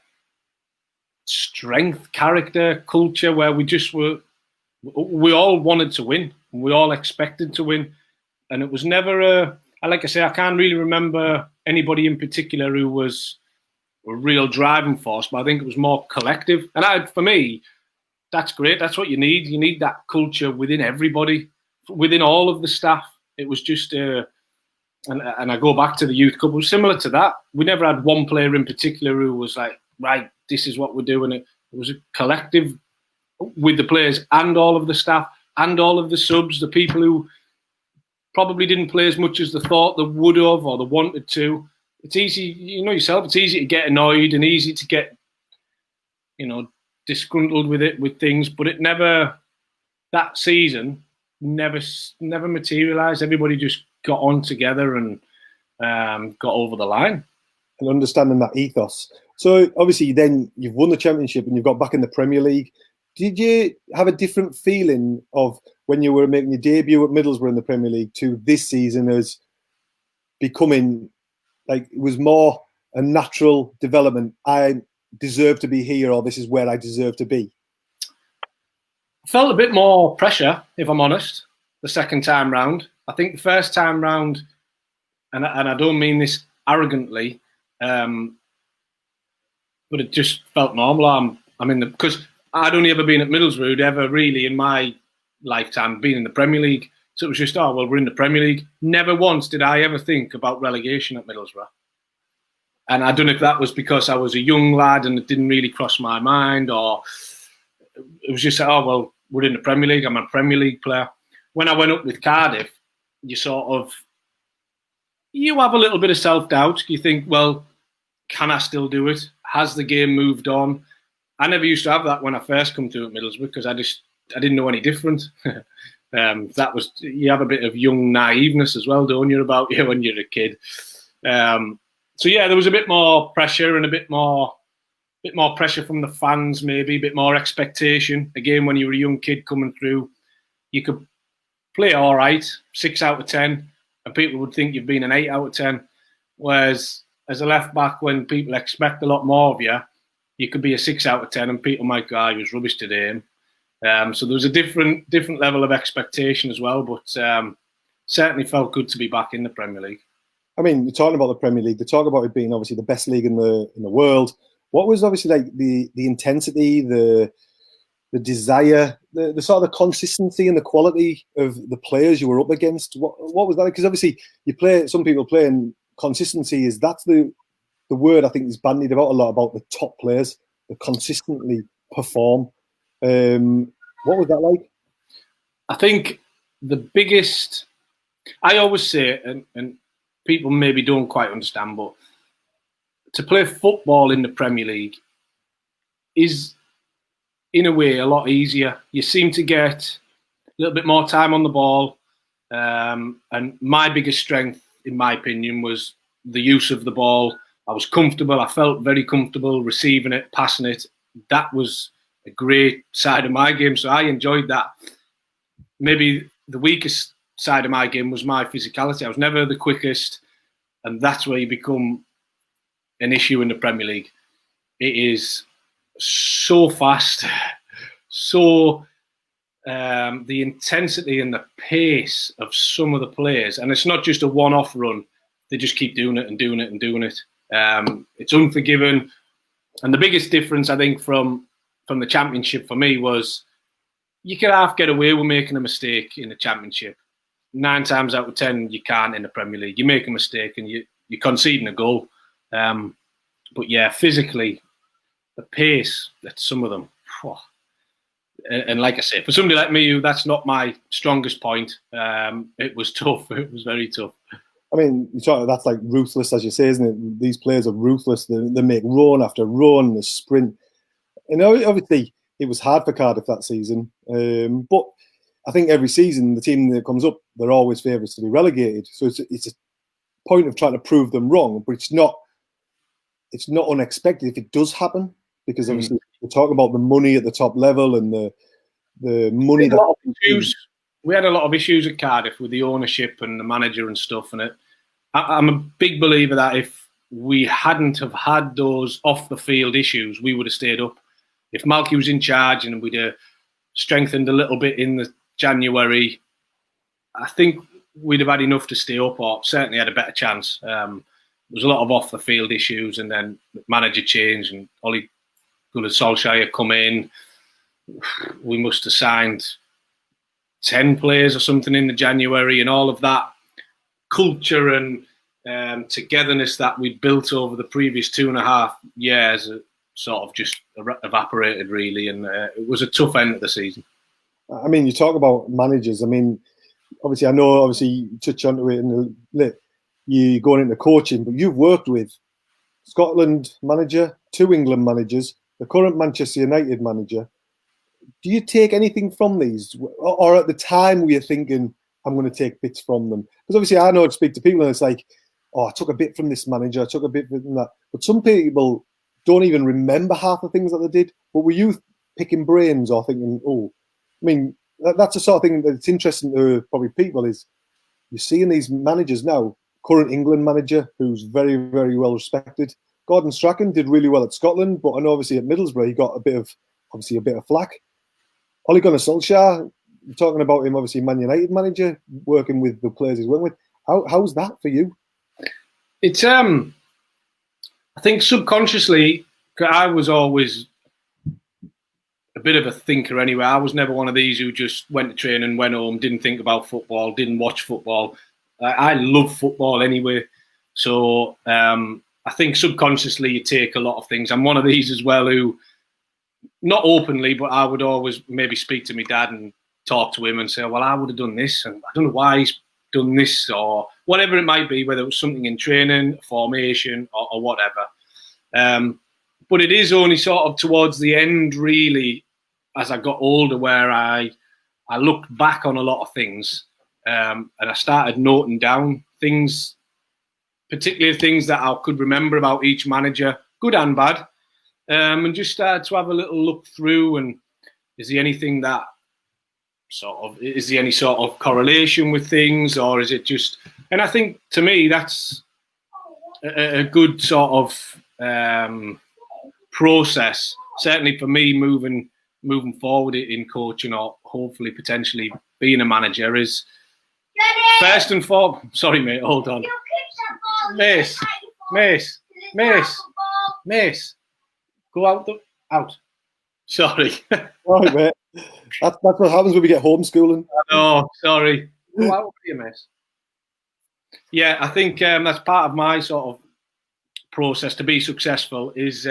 strength, character, culture where we all wanted to win. We all expected to win. And it was never like I say, I can't really remember anybody in particular who was a real driving force, but I think it was more collective. And for me, that's great. That's what you need. You need that culture within everybody, within all of the staff. It was just, and I go back to the youth cup, it was similar to that. We never had one player in particular who was like, right, this is what we're doing. It was a collective with the players and all of the staff and all of the subs, the people who probably didn't play as much as they thought they would have or they wanted to. It's easy, you know yourself, it's easy to get annoyed and easy to get, disgruntled with things, but that season never materialised. Everybody just got on together and got over the line. And understanding that ethos. So obviously then you've won the championship and you've got back in the Premier League. Did you have a different feeling of when you were making your debut at Middlesbrough in the Premier League to this season as becoming, like, it was more a natural development? I deserve to be here, or this is where I deserve to be. I felt a bit more pressure, if I'm honest, the second time round. I think the first time round, and I don't mean this arrogantly, but it just felt normal. Because I'd only ever been at Middlesbrough, ever really in my lifetime been in the Premier League. So it was just, we're in the Premier League. Never once did I ever think about relegation at Middlesbrough. And I don't know if that was because I was a young lad and it didn't really cross my mind, or it was just, we're in the Premier League, I'm a Premier League player. When I went up with Cardiff, you have a little bit of self-doubt. You think, well, can I still do it? Has the game moved on? I never used to have that when I first come to Middlesbrough because I didn't know any different. You have a bit of young naiveness as well, don't you, about you when you're a kid. So yeah, there was a bit more pressure and a bit more pressure from the fans, maybe a bit more expectation. Again, when you were a young kid coming through, you could play all right, 6 out of 10, and people would think you've been an 8 out of 10. Whereas as a left back, when people expect a lot more of you, you could be a 6 out of 10, and people might go, he was rubbish today. So there was a different level of expectation as well, but certainly felt good to be back in the Premier League. I mean, you're talking about the Premier League. They talk about it being obviously the best league in the world. What was obviously like the intensity, the desire, the sort of the consistency and the quality of the players you were up against? What was that? Because obviously some people play, and consistency that's the word I think is bandied about a lot about the top players that consistently perform. What was that like? I think the biggest, I always say, and people maybe don't quite understand, but to play football in the Premier League is, in a way, a lot easier. You seem to get a little bit more time on the ball. And my biggest strength, in my opinion, was the use of the ball. I was comfortable. I felt very comfortable receiving it, passing it. That was a great side of my game. So I enjoyed that. Maybe the weakest side of my game was my physicality. I was never the quickest. And that's where you become an issue in the Premier League. It is so fast, so the intensity and the pace of some of the players, and it's not just a one-off run. They just keep doing it and doing it and doing it. It's unforgiving. And the biggest difference, I think, from the Championship for me was you could half get away with making a mistake in the Championship. 9 times out of 10, you can't in the Premier League. You make a mistake and you're conceding a goal. But yeah, physically, the pace that some of them, And like I say, for somebody like me, that's not my strongest point. It was tough. It was very tough. I mean, that's like ruthless, as you say, isn't it? These players are ruthless. They make run after run, the sprint. And obviously, it was hard for Cardiff that season. But I think every season, the team that comes up, they're always favourites to be relegated. So it's a point of trying to prove them wrong. But it's not unexpected if it does happen, because obviously we're talking about the money at the top level and the money we had a lot of issues at Cardiff with the ownership and the manager and stuff. And I'm a big believer that if we hadn't have had those off the field issues, we would have stayed up. If Malky was in charge and we'd have strengthened a little bit in the January, I think we'd have had enough to stay up, or certainly had a better chance. There was a lot of off the field issues, and then manager change and Ollie Gunnar Solskjaer come in. We must have signed 10 players or something in the January, and all of that culture and togetherness that we'd built over the previous 2.5 years sort of just evaporated, really, and it was a tough end of the season. I mean, you talk about managers. I mean, obviously, I know, you touch onto it in the you going into coaching, but you've worked with Scotland manager, 2 England managers, the current Manchester United manager. Do you take anything from these, or at the time were you thinking, I'm going to take bits from them? Because obviously I know I'd speak to people and it's like, oh, I took a bit from this manager, I took a bit from that. But some people don't even remember half the things that they did. But were you picking brains or thinking, oh, I mean, that's the sort of thing that's interesting to probably people, is you're seeing these managers now, current England manager who's very, very well respected. Gordon Strachan did really well at Scotland, but I know obviously at Middlesbrough he got a bit of flack. Ole Gunnar Solskjaer, you're talking about him, obviously Man United manager, working with the players he's working with. How's that for you? It's I think subconsciously, I was always a bit of a thinker anyway. I was never one of these who just went to train and went home, didn't think about football, didn't watch football. I love football anyway. So I think subconsciously you take a lot of things. I'm one of these as well who, not openly, but I would always maybe speak to my dad and talk to him and say, well, I would have done this, and I don't know why he's done this, or whatever it might be, whether it was something in training, formation, or whatever. But it is only sort of towards the end, really, as I got older, where I looked back on a lot of things, and I started noting down things, particularly things that I could remember about each manager, good and bad, and just started to have a little look through, and is there anything that is there any sort of correlation with things, or is it just? And I think to me that's a good sort of process. Certainly for me, moving forward in coaching, or hopefully potentially being a manager, is first and foremost. Sorry, mate. Hold on. Mace. Go out. Sorry. Right, mate. That's what happens when we get homeschooling. Oh, sorry. Go out here, Mace. Yeah, I think that's part of my sort of process to be successful, is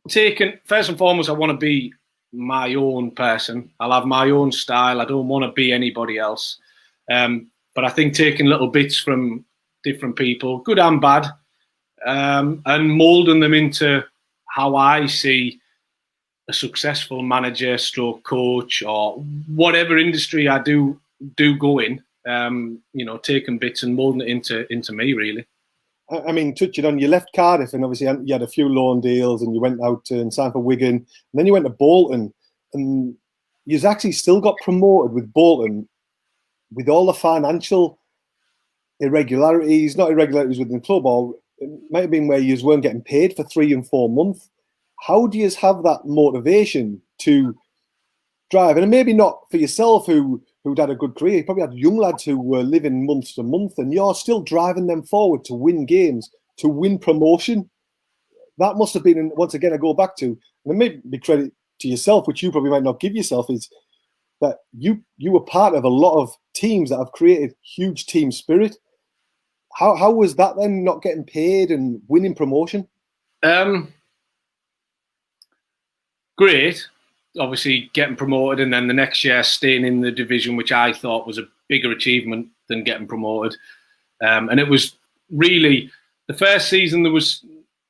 taking, first and foremost, I want to be my own person. I'll have my own style. I don't want to be anybody else. But I think taking little bits from different people, good and bad, and moulding them into how I see a successful manager, stroke coach, or whatever industry I do go in. Taking bits and moulding it into me, really. I mean, touching on, you left Cardiff, and obviously you had a few loan deals, and you went out and signed for Wigan, and then you went to Bolton, and you've actually still got promoted with Bolton, with all the financial irregularities, not irregularities within the club, or it might have been where you weren't getting paid for 3 and 4 months. How do you have that motivation to drive? And maybe not for yourself, who'd had a good career. You probably had young lads who were living month to month, and you're still driving them forward to win games, to win promotion. That must have been, once again, I go back to, and maybe credit to yourself, which you probably might not give yourself, is that you were part of a lot of teams that have created huge team spirit. How was that then, not getting paid and winning promotion? Great. obviously getting promoted, and then the next year staying in the division, which I thought was a bigger achievement than getting promoted. And it was really the first season. There was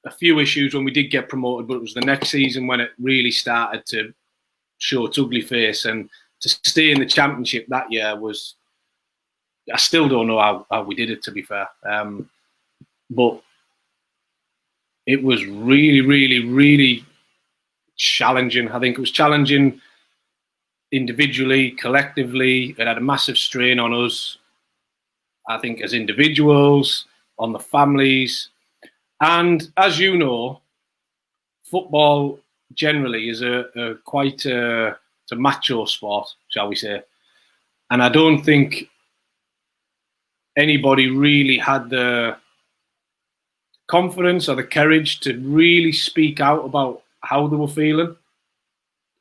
a few issues when we did get promoted, but it was the next season when it really started to show its ugly face. And to stay in the Championship that year was, I still don't know how we did it, to be fair. But it was really, really, really challenging. I think it was challenging individually, collectively. It had a massive strain on us, I think, as individuals, on the families. And as you know, football generally is quite a macho sport, shall we say. And I don't think anybody really had the confidence or the courage to really speak out about how they were feeling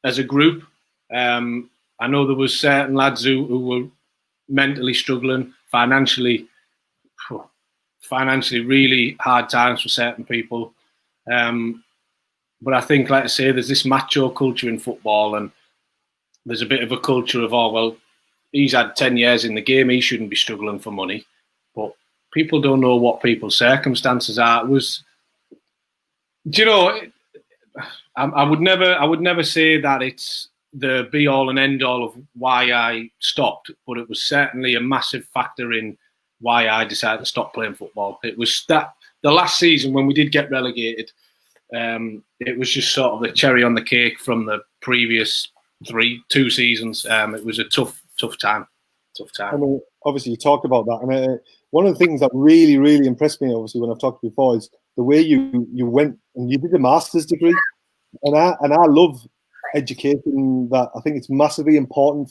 as a group. I know there was certain lads who were mentally struggling, financially really hard times for certain people. But I think, like I say, there's this macho culture in football, and there's a bit of a culture of, oh, well, he's had 10 years in the game, he shouldn't be struggling for money. But people don't know what people's circumstances are. It was, do you know, I would never say that it's the be all and end all of why I stopped, but it was certainly a massive factor in why I decided to stop playing football. It was that the last season when we did get relegated, it was just sort of the cherry on the cake from the previous two seasons. It was a tough time. I mean, obviously, you talked about that, and one of the things that really, really impressed me, obviously, when I've talked before, is the way you went and you did a master's degree, and I love education. That I think it's massively important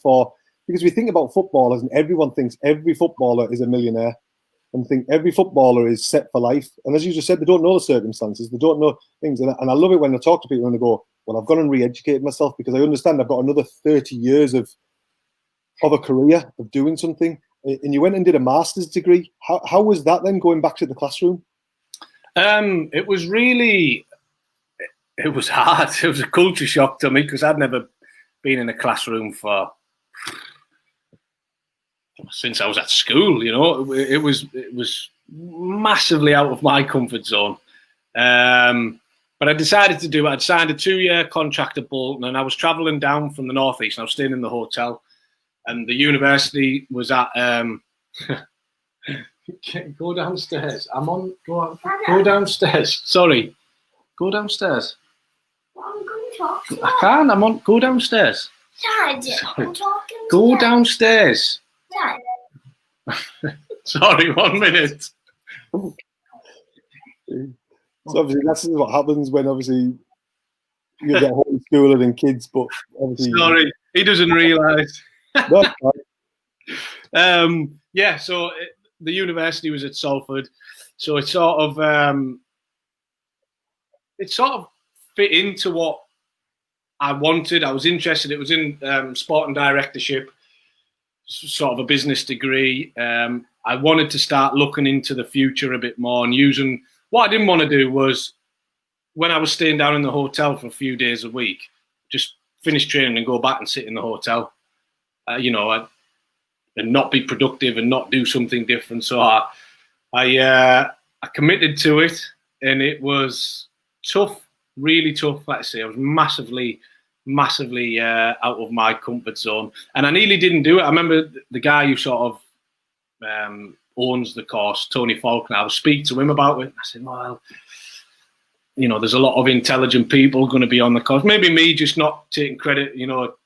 because we think about footballers, and everyone thinks every footballer is a millionaire, and think every footballer is set for life. And as you just said, they don't know the circumstances, they don't know things, and I love it when I talk to people and they go, "Well, I've gone and re-educated myself because I understand I've got another 30 years of a career of doing something." And you went and did a master's degree. How was that then, going back to the classroom? It was hard. It was a culture shock to me because I'd never been in a classroom since I was at school. You know, it was massively out of my comfort zone. But I decided to do it. I'd signed a 2-year contract at Bolton, and I was travelling down from the northeast, and I was staying in the hotel. And the university was at. Go downstairs. Go downstairs. Sorry. Go downstairs. I'm going to talk to you. I can't. Go downstairs. Dad, Sorry. I'm talking to Go you. downstairs. Dad. Sorry, 1 minute. So obviously that's what happens when obviously you get homeschooler and kids, but obviously. Sorry, he doesn't realise. No, yeah, so the university was at Salford, so it sort of fit into what I wanted. I was interested. It was in sport and directorship, sort of a business degree. I wanted to start looking into the future a bit more and using. What I didn't want to do was, when I was staying down in the hotel for a few days a week, just finish training and go back and sit in the hotel. And not be productive and not do something different. So I committed to it, and it was tough, really tough. Like I say, I was massively out of my comfort zone, and I nearly didn't do it. I remember the guy who sort of owns the course, Tony Faulkner. I was speaking to him about it. I said, well, there's a lot of intelligent people going to be on the course. Maybe me just not taking credit,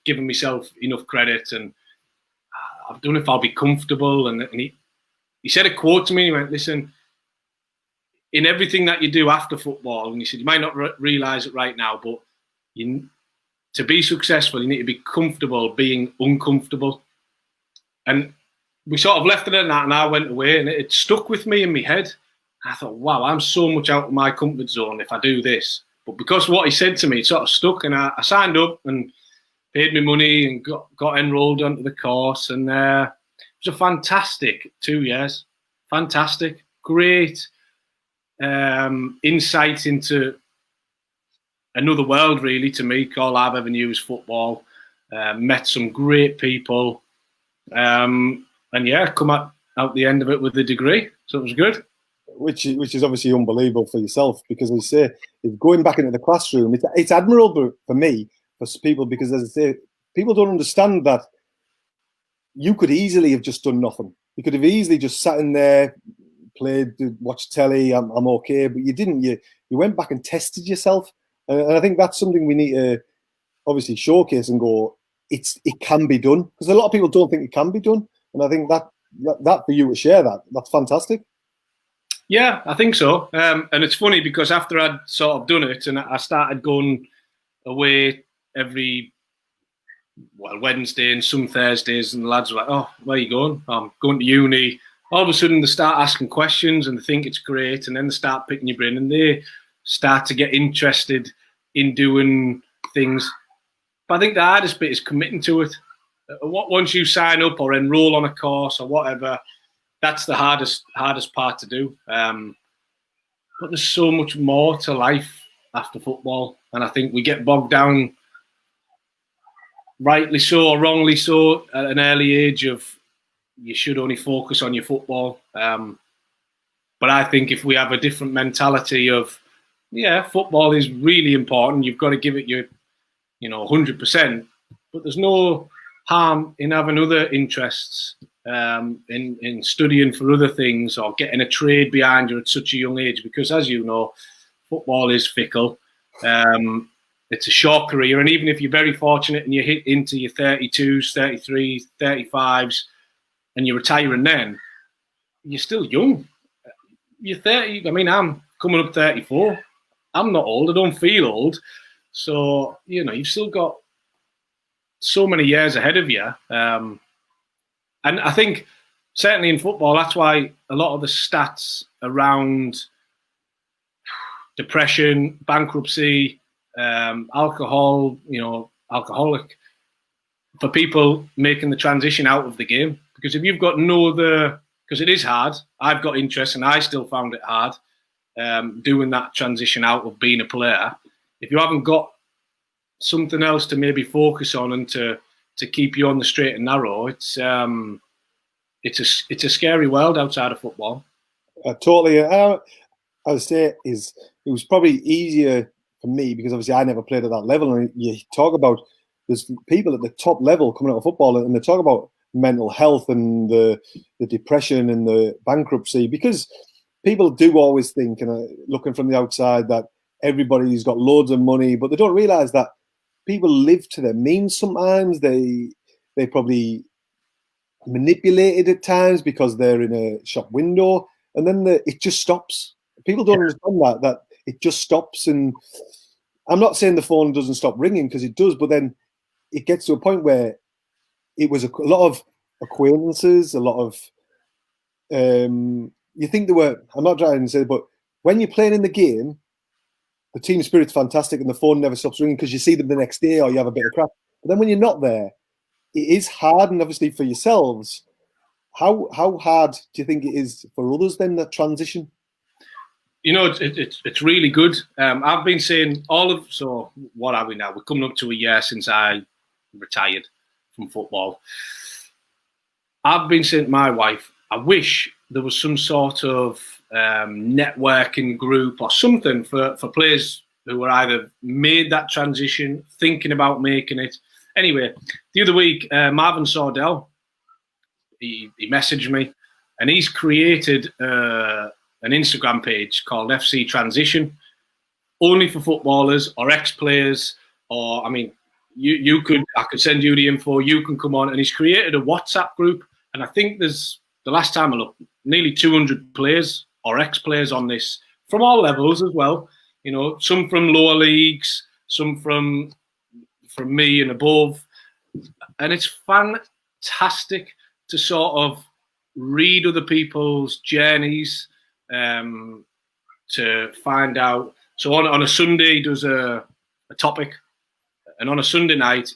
giving myself enough credit, and I don't know if I'll be comfortable. And he said a quote to me. He went, listen, in everything that you do after football, and he said, you might not realise it right now, but to be successful, you need to be comfortable being uncomfortable. And we sort of left it at that, and I went away, and it stuck with me in my head. I thought, wow, I'm so much out of my comfort zone if I do this. But because of what he said to me, it sort of stuck, and I signed up and paid me money and got enrolled onto the course. And it was a fantastic 2 years. Fantastic. Great insight into another world really to me. All I've ever knew is football. Met some great people, and yeah, come out the end of it with a degree, so it was good. Which is obviously unbelievable for yourself, because as I say, if going back into the classroom, it's admirable for me, for people, because as I say, people don't understand that you could easily have just done nothing. You could have easily just sat in there, played, watched telly, I'm okay, but you didn't. You went back and tested yourself, and I think that's something we need to obviously showcase and go, it can be done, because a lot of people don't think it can be done, and I think that for you to share that's fantastic. Yeah, I think so. And it's funny because after I'd sort of done it and I started going away every Wednesday and some Thursdays, and the lads were like, "Oh, where are you going?" "I'm going to uni." All of a sudden they start asking questions and they think it's great, and then they start picking your brain and they start to get interested in doing things. But I think the hardest bit is committing to it. Once you sign up or enroll on a course or whatever, that's the hardest part to do. But there's so much more to life after football, and I think we get bogged down, rightly so or wrongly so, at an early age of you should only focus on your football. But I think if we have a different mentality of, yeah, football is really important, you've got to give it your 100%, but there's no harm in having other interests, in studying for other things or getting a trade behind you at such a young age, because as you know, football is fickle. It's a short career, and even if you're very fortunate and you hit into your 32s, 33s, 35s, and you retire, and then you're still young. You're 30. I mean, I'm coming up 34. I'm not old. I don't feel old. So, you've still got so many years ahead of you. And I think certainly in football, that's why a lot of the stats around depression, bankruptcy, alcohol, alcoholic, for people making the transition out of the game. Because if you've got because it is hard. I've got interest and I still found it hard doing that transition out of being a player. If you haven't got something else to maybe focus on and to keep you on the straight and narrow, it's a scary world outside of football. Totally. I would say it was probably easier for me because obviously I never played at that level. And you talk about there's people at the top level coming out of football, and they talk about mental health and the depression and the bankruptcy, because people do always think, and looking from the outside, that everybody's got loads of money, but they don't realise that people live to their means sometimes. They probably manipulated at times because they're in a shop window, and then it just stops. People don't understand that it just stops. And I'm not saying the phone doesn't stop ringing, because it does, but then it gets to a point where it was a lot of acquaintances, a lot of you think they were, I'm not trying to say, but when you're playing in the game, the team spirit's fantastic and the phone never stops ringing because you see them the next day or you have a bit of crap. But then when you're not there, it is hard. And obviously for yourselves, how hard do you think it is for others then, that transition? It's really good. I've been saying so what are we now? We're coming up to a year since I retired from football. I've been saying to my wife, I wish there was some sort of networking group or something for players who were either made that transition, thinking about making it. Anyway, the other week, Marvin Sordell, he messaged me, and he's created an Instagram page called FC Transition, only for footballers or ex-players, or, I mean, I could send you the info, you can come on, and he's created a WhatsApp group, and I think there's, the last time I looked, nearly 200 players or ex-players on this, from all levels as well. Some from lower leagues, some from me and above. And it's fantastic to sort of read other people's journeys, to find out. So on a Sunday, he does a topic, and on a Sunday night,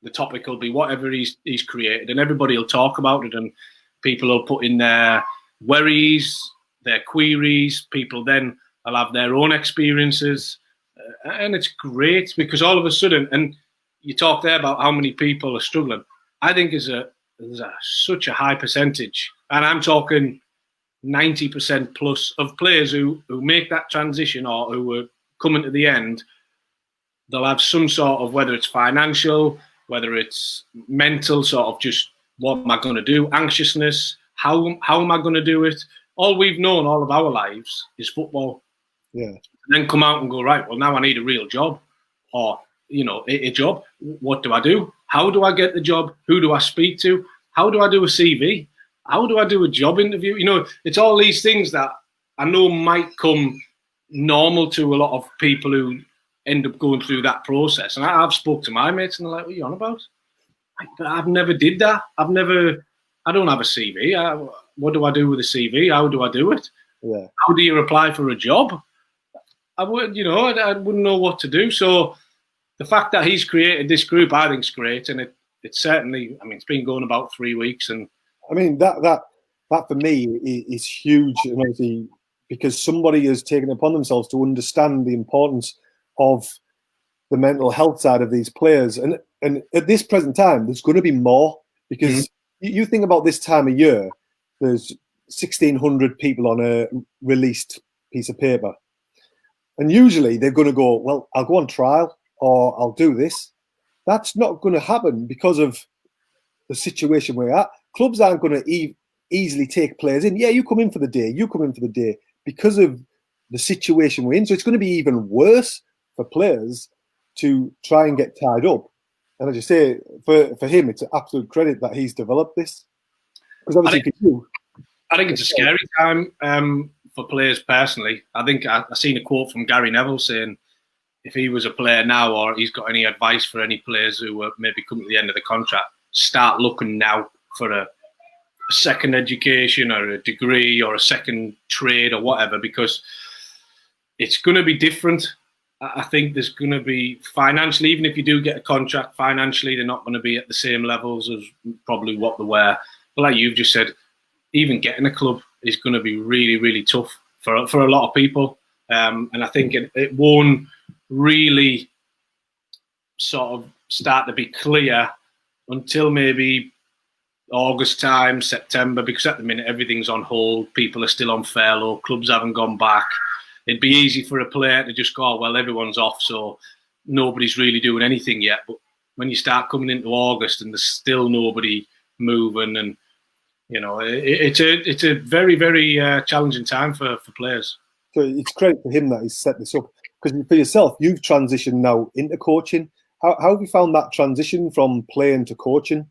the topic will be whatever he's created, and everybody will talk about it, and people will put in their worries, their queries. People then will have their own experiences, and it's great because all of a sudden, and you talk there about how many people are struggling. I think there's such a high percentage, and I'm talking 90% plus of players who make that transition or who are coming to the end. They'll have some sort of, whether it's financial, whether it's mental, sort of just what am I going to do, anxiousness, how am I going to do it? All we've known all of our lives is football. Yeah. And then come out and go, right, well, now I need a real job, or, you know, a job. What do I do? How do I get the job? Who do I speak to? How do I do a CV? How do I do a job interview? You know, it's all these things that I know might come normal to a lot of people who end up going through that process. And I've spoke to my mates and they're like, what are you on about? I've never did that. I don't have a CV. What do I do with a CV? How do I do it? Yeah. How do you apply for a job? I wouldn't know what to do. So the fact that he's created this group, I think is great. And it's certainly, I mean, it's been going about 3 weeks. And I mean, that for me is huge. And obviously, because somebody has taken it upon themselves to understand the importance of the mental health side of these players. And at this present time, there's going to be more, because you think about this time of year, there's 1,600 people on a released piece of paper. And usually they're going to go, well, I'll go on trial or I'll do this. That's not going to happen because of the situation we're at. Clubs aren't going to easily take players in. Yeah, you come in for the day, because of the situation we're in. So it's going to be even worse for players to try and get tied up. And as you say, for him, it's an absolute credit that he's developed this. Because obviously, I think it's a scary time for players personally. I think I seen a quote from Gary Neville saying, if he was a player now, or he's got any advice for any players who are maybe coming to the end of the contract, start looking now for a second education or a degree or a second trade or whatever, because it's going to be different. I think there's going to be financially, even if you do get a contract, financially they're not going to be at the same levels as probably what they were. But like you've just said, even getting a club is going to be really, really tough for a lot of people. And I think it won't really sort of start to be clear until maybe August time, September, because at the minute everything's on hold. People are still on furlough. Clubs haven't gone back. It'd be easy for a player to just go, oh, well, everyone's off, so nobody's really doing anything yet. But when you start coming into August and there's still nobody moving, and you know, it's a very, very challenging time for players. So it's credit for him that he's set this up. Because for yourself, you've transitioned now into coaching. How have you found that transition from playing to coaching?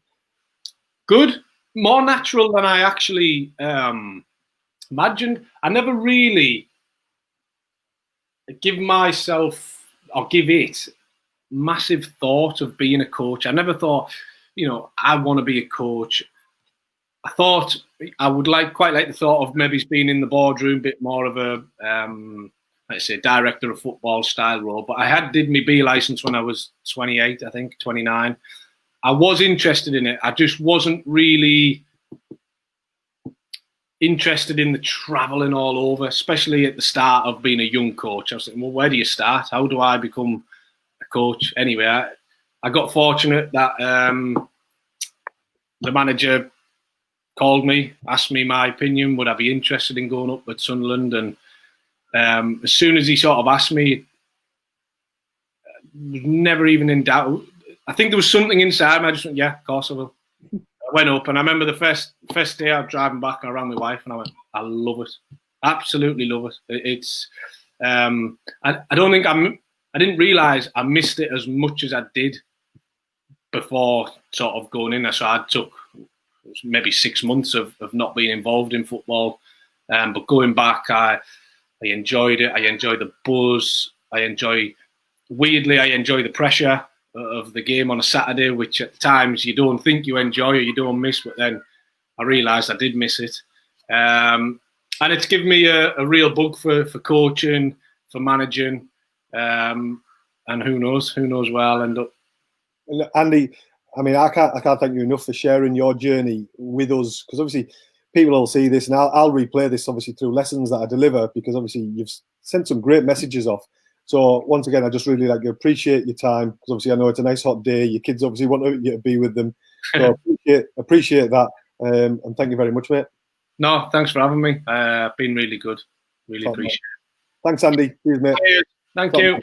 Good, more natural than I actually imagined. I never really give myself or give it massive thought of being a coach. I never thought, you know, I want to be a coach. I thought I would quite like the thought of maybe being in the boardroom, a bit more of a let's say director of football style role. But I did my B license when I was 28, I think 29. I was interested in it. I just wasn't really interested in the traveling all over, especially at the start of being a young coach. I was thinking, well, where do you start? How do I become a coach? Anyway, I got fortunate that the manager called me, asked me my opinion. Would I be interested in going up with Sunderland? And as soon as he sort of asked me, never even in doubt. I think there was something inside me. I just went, yeah, of course I will. I went up, and I remember the first day I was driving back, I rang my wife and I went, I love it. Absolutely love it. It's I don't think I didn't realise I missed it as much as I did before sort of going in there. So I took maybe 6 months of not being involved in football. But going back, I enjoyed it. I enjoyed the buzz. I enjoy the pressure of the game on a Saturday, which at times you don't think you enjoy or you don't miss, but then I realised I did miss it. And it's given me a real bug for coaching, for managing, and who knows where I'll end up. Andy, I mean, I can't thank you enough for sharing your journey with us, because obviously people will see this, and I'll replay this obviously through lessons that I deliver, because obviously you've sent some great messages off. So once again, I just really like to appreciate your time, because obviously I know it's a nice hot day. Your kids obviously want you to be with them. So appreciate that. And thank you very much, mate. No, thanks for having me. Been really good. Really appreciate it. Thanks, Andy. Cheers, mate. Thank you.